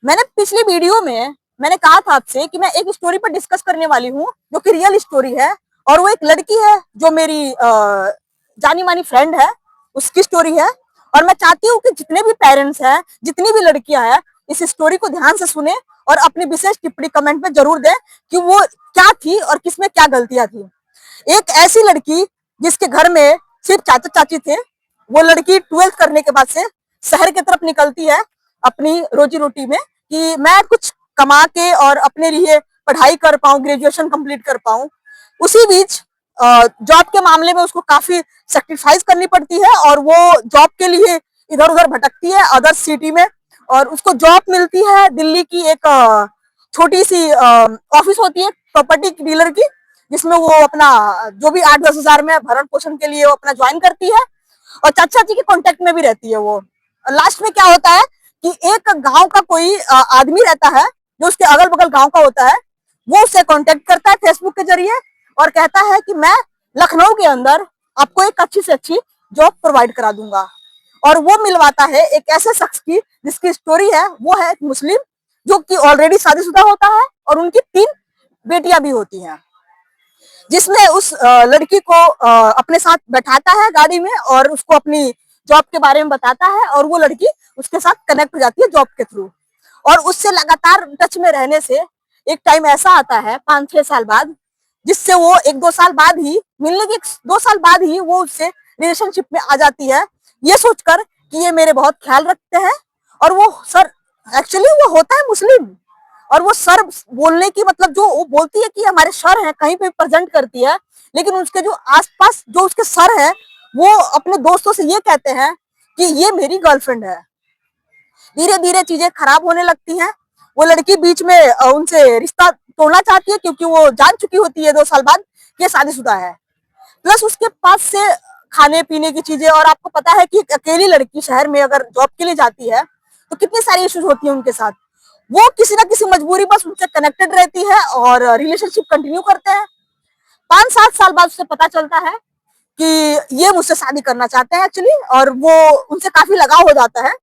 मैंने पिछली वीडियो में मैंने कहा था आपसे कि मैं एक स्टोरी पर डिस्कस करने वाली हूँ जो कि रियल स्टोरी है। और वो एक लड़की है जो मेरी जानी मानी फ्रेंड है, उसकी स्टोरी है। और मैं चाहती हूँ कि जितने भी पेरेंट्स हैं, जितनी भी लड़कियां हैं, इस स्टोरी को ध्यान से सुने और अपनी विशेष टिप्पणी कमेंट में जरूर दें कि वो क्या थी और किसमें क्या गलतियां थी। एक ऐसी लड़की जिसके घर में सिर्फ चाचा चाची थे, वो लड़की 12th करने के बाद से शहर की तरफ निकलती है अपनी रोजी रोटी में कि मैं कुछ कमा के और अपने लिए पढ़ाई कर पाऊं, ग्रेजुएशन कंप्लीट कर पाऊं। उसी बीच जॉब के मामले में उसको काफी सेक्रीफाइस करनी पड़ती है और वो जॉब के लिए इधर उधर भटकती है अदर सिटी में। और उसको जॉब मिलती है दिल्ली की एक छोटी सी ऑफिस होती है प्रॉपर्टी डीलर की, जिसमें वो अपना जो भी 8-10 हजार में भरण पोषण के लिए वो अपना ज्वाइन करती है और चाचा जी के कांटेक्ट में भी रहती है वो। लास्ट में क्या होता है कि एक गांव का कोई आदमी रहता है जो उसके अगल बगल गांव का होता है, वो उससे कांटेक्ट करता है फेसबुक के जरिए और कहता है कि मैं लखनऊ के अंदर आपको एक अच्छी से अच्छी जॉब प्रोवाइड करा दूंगा। और वो मिलवाता है एक ऐसे शख्स की जिसकी स्टोरी है, वो है एक मुस्लिम जो कि ऑलरेडी शादीशुदा होता है और उनकी 3 बेटियां भी होती हैं। जिसमें उस लड़की को अपने साथ बैठाता है गाड़ी में और उसको अपनी जॉब के बारे में बताता है और वो लड़की उसके साथ कनेक्ट हो जाती है जॉब के थ्रू। और उससे लगातार टच में रहने से एक टाइम ऐसा आता है 5-6 साल बाद, जिससे वो 1-2 साल बाद ही मिलने के 2 साल बाद ही वो उससे रिलेशनशिप में आ जाती है, ये सोचकर कि ये मेरे बहुत ख्याल रखते हैं। और वो सर, एक्चुअली वो होता है मुस्लिम, और वो सर बोलने की मतलब जो वो बोलती है कि हमारे सर हैं कहीं पे प्रेजेंट करती है, लेकिन उसके जो आसपास जो उसके सर है वो अपने दोस्तों से ये कहते हैं कि ये मेरी गर्लफ्रेंड है। धीरे धीरे चीजें खराब होने लगती हैं। वो लड़की बीच में उनसे रिश्ता तोड़ना चाहती है क्योंकि वो जान चुकी होती है 2 साल बाद कि शादीशुदा है। प्लस उसके पास से खाने पीने की चीजें, और आपको पता है कि एक अकेली लड़की शहर में अगर जॉब के लिए जाती है तो कितनी सारी इश्यूज होती है उनके साथ। वो किसी ना किसी मजबूरी बस उनसे कनेक्टेड रहती है और रिलेशनशिप कंटिन्यू करते हैं। 5-7 साल बाद उसे पता चलता है कि ये मुझसे शादी करना चाहते हैं एक्चुअली, और वो उनसे काफी लगाव हो जाता है।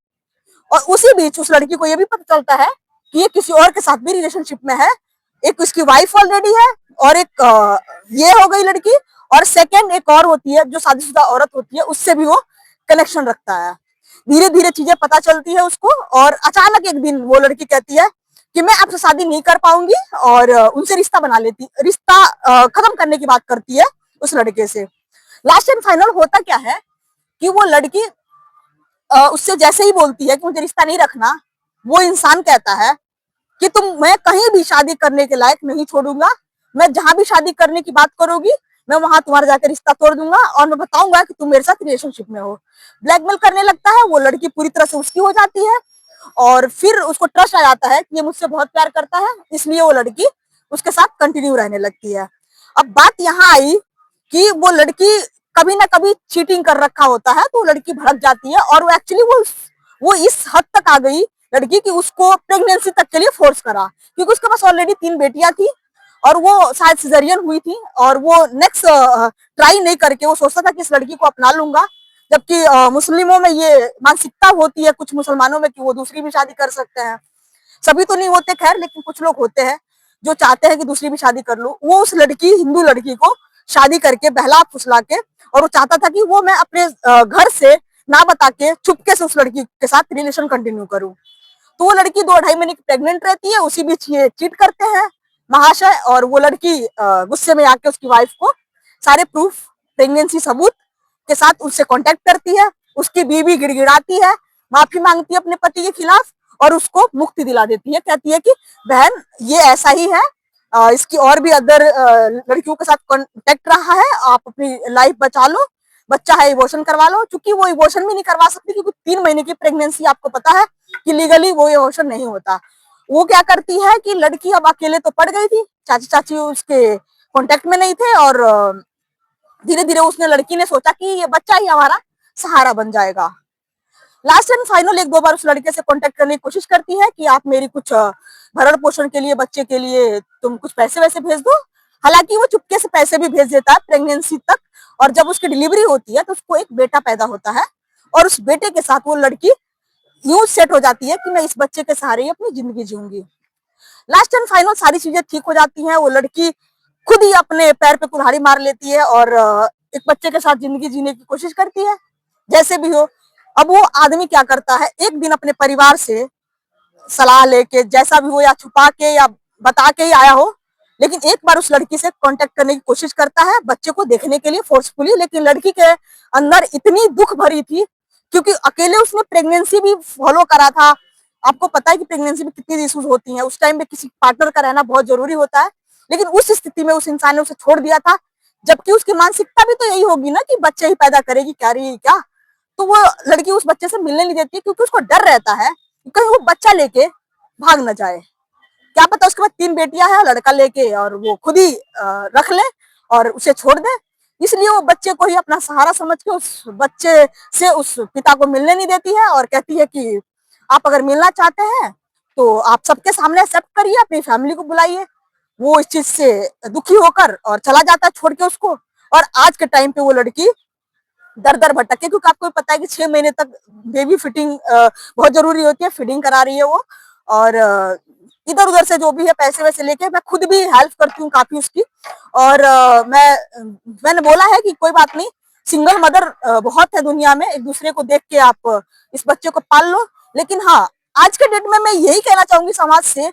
और उसी बीच उस लड़की को ये भी पता चलता है कि ये किसी और के साथ भी रिलेशनशिप में है। एक उसकी वाइफ ऑलरेडी है और एक ये हो गई लड़की, और सेकंड एक और होती है जो शादीशुदा औरत होती है, उससे भी वो कनेक्शन रखता है। धीरे धीरे चीजें पता चलती है उसको, और अचानक एक दिन वो लड़की कहती है कि मैं आपसे शादी नहीं कर पाऊंगी, और उनसे रिश्ता खत्म करने की बात करती है उस लड़के से। लास्ट एंड फाइनल होता क्या है कि वो लड़की उससे जैसे ही बोलती है कि मुझे रिश्ता नहीं रखना, वो इंसान कहता है कि तुम मैं कहीं भी शादी करने के लायक नहीं छोड़ूंगा, मैं जहां भी शादी करने की बात करोगी मैं वहां तुम्हारा जाकर रिश्ता तोड़ दूंगा और मैं बताऊंगा कि तुम मेरे साथ रिलेशनशिप में हो। ब्लैकमेल करने लगता है। वो लड़की पूरी तरह से उसकी हो जाती है और फिर उसको ट्रस्ट आ जाता है कि ये मुझसे बहुत प्यार करता है, इसलिए वो लड़की उसके साथ कंटिन्यू रहने लगती है। अब बात यहाँ आई कि वो लड़की कभी ना कभी चीटिंग कर रखा होता है, तो वो लड़की भड़क जाती है और वो एक्चुअली वो इस हद तक आ गई लड़की कि उसको प्रेगनेंसी तक के लिए फोर्स करा, क्योंकि उसके पास ऑलरेडी 3 बेटियां थी और वो शायद सिजेरियन हुई थी। और वो नेक्स्ट ट्राई नहीं करके वो सोचता था कि इस लड़की को अपना लूंगा, जबकि मुस्लिमों में ये मानसिकता होती है कुछ मुसलमानों में कि वो दूसरी भी शादी कर सकते हैं। सभी तो नहीं होते खैर, लेकिन कुछ लोग होते हैं जो चाहते हैं कि दूसरी भी शादी कर लूं। वो उस लड़की, हिंदू लड़की को शादी करके बहला फुसला के, और वो चाहता था कि वो मैं अपने घर से ना बता के चुपके से उस लड़की के साथ रिलेशन कंटिन्यू करूं। तो वो लड़की 2-2.5 महीने की प्रेग्नेंट रहती है। उसी बीच ये चीट करते हैं महाशय, और वो लड़की गुस्से में आके उसकी वाइफ को सारे प्रूफ, प्रेगनेंसी सबूत के साथ उससे कांटेक्ट करती है। उसकी बीवी गिड़गिड़ाती है, माफी मांगती है अपने पति के खिलाफ और उसको मुक्ति दिला देती है। कहती है कि बहन ये ऐसा ही है, इसकी और भी अदर लड़कियों के साथ कांटेक्ट रहा है, आप अपनी लाइफ बचा लो, बच्चा है इवोशन करवा लो। चूंकि वो इवोशन भी नहीं करवा सकती क्योंकि 3 महीने की प्रेगनेंसी आपको पता है कि लीगली वो इवोशन नहीं होता। वो क्या करती है कि लड़की अब अकेले तो पड़ गई थी, चाची चाची उसके कांटेक्ट में नहीं थे, और धीरे धीरे उसने लड़की ने सोचा कि ये बच्चा ही हमारा सहारा बन जाएगा। लास्ट एंड फाइनल 1-2 बार उस लड़के से कांटेक्ट करने की कोशिश करती है कि आप मेरी कुछ भरण पोषण के लिए, बच्चे के लिए तुम कुछ पैसे वैसे भेज दो। हालांकि वो चुपके से पैसे भी भेज देता है प्रेगनेंसी तक, और जब उसकी डिलीवरी होती है तो उसको एक बेटा पैदा होता है, और उस बेटे के साथ वो लड़की यूं सेट हो जाती है कि मैं इस बच्चे के सहारे ही अपनी जिंदगी जीऊंगी। लास्ट एंड फाइनल सारी चीजें ठीक हो जाती हैं, वो लड़की खुद ही अपने पैर पे कुल्हाड़ी मार लेती है और एक बच्चे के साथ जिंदगी जीने की कोशिश करती है, जैसे भी हो। अब वो आदमी क्या करता है, एक दिन अपने परिवार से सलाह लेके, जैसा भी हो, या छुपा के या बता के ही आया हो, लेकिन एक बार उस लड़की से कांटेक्ट करने की कोशिश करता है बच्चे को देखने के लिए फोर्सफुली। लेकिन लड़की के अंदर इतनी दुख भरी थी, क्योंकि अकेले उसने प्रेगनेंसी भी फॉलो करा था। आपको पता है कि प्रेगनेंसी में कितनी इश्यूज होती हैं, उस टाइम में किसी पार्टनर का रहना बहुत जरूरी होता है। लेकिन उस स्थिति में उस इंसान ने उसे छोड़ दिया था, जबकि उसकी मानसिकता भी तो यही होगी ना कि बच्चे ही पैदा करेगी, क्या रही क्या। तो वो लड़की उस बच्चे से मिलने नहीं देती, क्योंकि उसको डर रहता है कि कहीं वो बच्चा लेके भाग न जाए। क्या पता उसके बाद 3 बेटियां हैं, लड़का लेके और वो खुद ही रख ले और उसे छोड़ दे। इसलिए वो बच्चे को ही अपना सहारा समझ के उस बच्चे से उस पिता को मिलने नहीं देती है, और कहती है कि आप अगर मिलना चाहते हैं तो आप सबके सामने एक्सेप्ट करिए, अपनी फैमिली को बुलाइए। वो इस चीज से दुखी होकर और चला जाता है छोड़ के उसको। और आज के टाइम पे वो लड़की दर दर भटके, क्योंकि आपको पता है कि 6 महीने तक बेबी फिटिंग बहुत जरूरी होती है, फीडिंग करा रही है वो। और इधर उधर से जो भी है पैसे वैसे लेके, मैं खुद भी हेल्प करती हूँ काफी उसकी। और मैंने बोला है कि कोई बात नहीं, सिंगल मदर बहुत है दुनिया में, एक दूसरे को देख के आप इस बच्चे को पाल लो। लेकिन हाँ, आज के डेट में मैं यही कहना चाहूंगी समाज से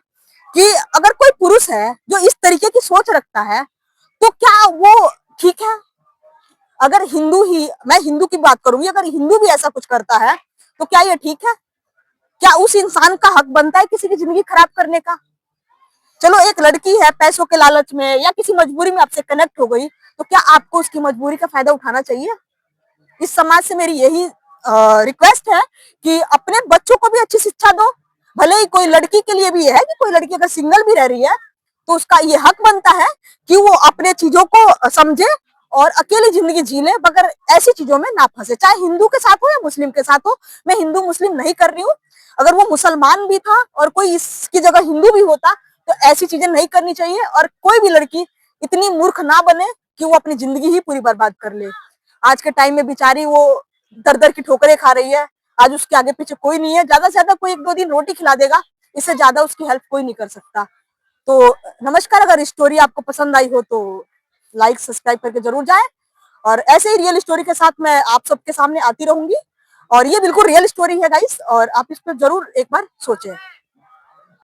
कि अगर कोई पुरुष है जो इस तरीके की सोच रखता है, तो क्या वो ठीक है? अगर हिंदू ही, मैं हिंदू की बात करूंगी, अगर हिंदू भी ऐसा कुछ करता है तो क्या ये ठीक है? क्या उस इंसान का हक बनता है किसी की जिंदगी खराब करने का? चलो एक लड़की है, पैसों के लालच में या किसी मजबूरी में आपसे कनेक्ट हो गई, तो क्या आपको उसकी मजबूरी का फायदा उठाना चाहिए? इस समाज से मेरी यही रिक्वेस्ट है कि अपने बच्चों को भी अच्छी शिक्षा दो। भले ही कोई लड़की के लिए भी है कि कोई लड़की अगर सिंगल भी रह रही है तो उसका ये हक बनता है कि वो अपने चीजों को समझे और अकेली जिंदगी जी ले, मगर ऐसी चीजों में ना फंसे, चाहे हिंदू के साथ हो या मुस्लिम के साथ हो। मैं हिंदू मुस्लिम नहीं कर रही हूँ, अगर वो मुसलमान भी था और कोई इसकी जगह हिंदू भी होता तो ऐसी चीजें नहीं करनी चाहिए। और कोई भी लड़की इतनी मूर्ख ना बने कि वो अपनी जिंदगी ही पूरी बर्बाद कर ले। आज के टाइम में बेचारी वो दर दर की ठोकरें खा रही है, आज उसके आगे पीछे कोई नहीं है, ज्यादा से ज्यादा कोई 1-2 दिन रोटी खिला देगा, इससे ज्यादा उसकी हेल्प कोई नहीं कर सकता। तो नमस्कार, अगर स्टोरी आपको पसंद आई हो तो लाइक सब्सक्राइब करके जरूर जाएं, और ऐसे ही रियल स्टोरी के साथ मैं आप सबके सामने आती रहूंगी। और ये बिल्कुल रियल स्टोरी है गाइस, और आप इस पर जरूर एक बार सोचें।